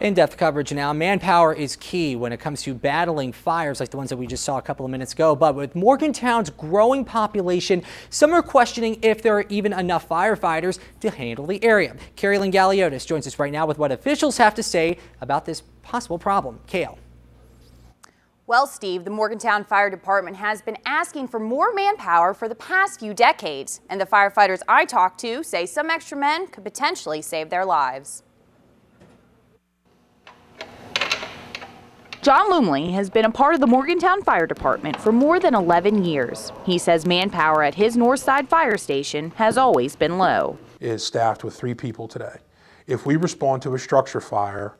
In-depth coverage now. Manpower is key when it comes to battling fires like the ones that we just saw a couple of minutes ago. But with Morgantown's growing population, some are questioning if there are even enough firefighters to handle the area. Karilynn Galiotos joins us right now with what officials have to say about this possible problem. Kale. Well, Steve, the Morgantown Fire Department has been asking for more manpower for the past few decades. And the firefighters I talked to say some extra men could potentially save their lives. John Lumley has been a part of the Morgantown Fire Department for more than 11 years. He says manpower at his Northside Fire Station has always been low. It is staffed with 3 people today. If we respond to a structure fire,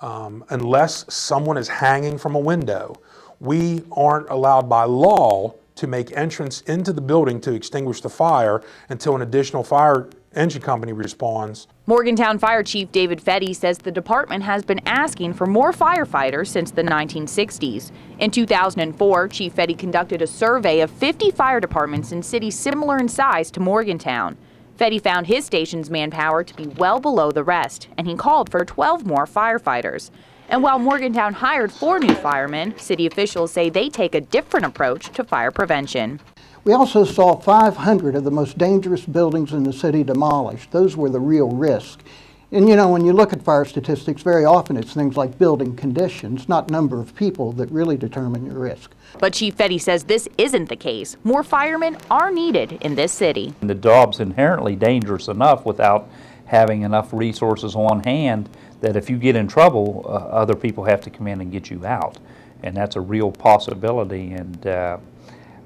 unless someone is hanging from a window, we aren't allowed by law to make entrance into the building to extinguish the fire until an additional fire engine company responds. Morgantown Fire Chief David Fetty says the department has been asking for more firefighters since the 1960s. In 2004, Chief Fetty conducted a survey of 50 fire departments in cities similar in size to Morgantown. Fetty found his station's manpower to be well below the rest, and he called for 12 more firefighters. And while Morgantown hired 4 new firemen, city officials say they take a different approach to fire prevention. We also saw 500 of the most dangerous buildings in the city demolished. Those were the real risk. And you know, when you look at fire statistics, very often it's things like building conditions, not number of people, that really determine your risk. But Chief Fetty says this isn't the case. More firemen are needed in this city. The job's inherently dangerous enough without having enough resources on hand that if you get in trouble, other people have to come in and get you out. And that's a real possibility, and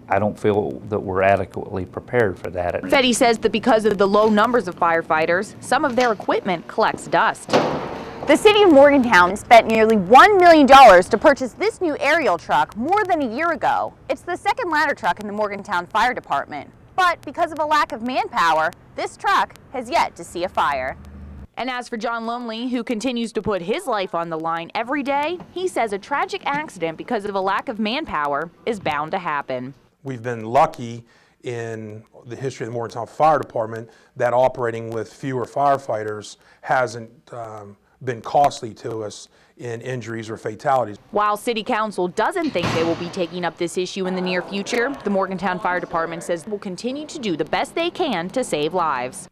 I don't feel that we're adequately prepared for that. Fetty says that because of the low numbers of firefighters, some of their equipment collects dust. The city of Morgantown spent nearly $1 million to purchase this new aerial truck more than a year ago. It's the second ladder truck in the Morgantown Fire Department. But because of a lack of manpower, this truck has yet to see a fire. And as for John Lumley, who continues to put his life on the line every day, he says a tragic accident because of a lack of manpower is bound to happen. We've been lucky in the history of the Morgantown Fire Department that operating with fewer firefighters hasn't been costly to us in injuries or fatalities. While City Council doesn't think they will be taking up this issue in the near future, the Morgantown Fire Department says they will continue to do the best they can to save lives.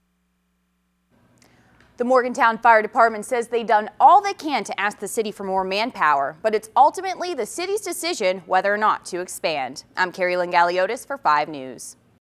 The Morgantown Fire Department says they've done all they can to ask the city for more manpower, but it's ultimately the city's decision whether or not to expand. I'm Karilynn Galiotos for 5 News.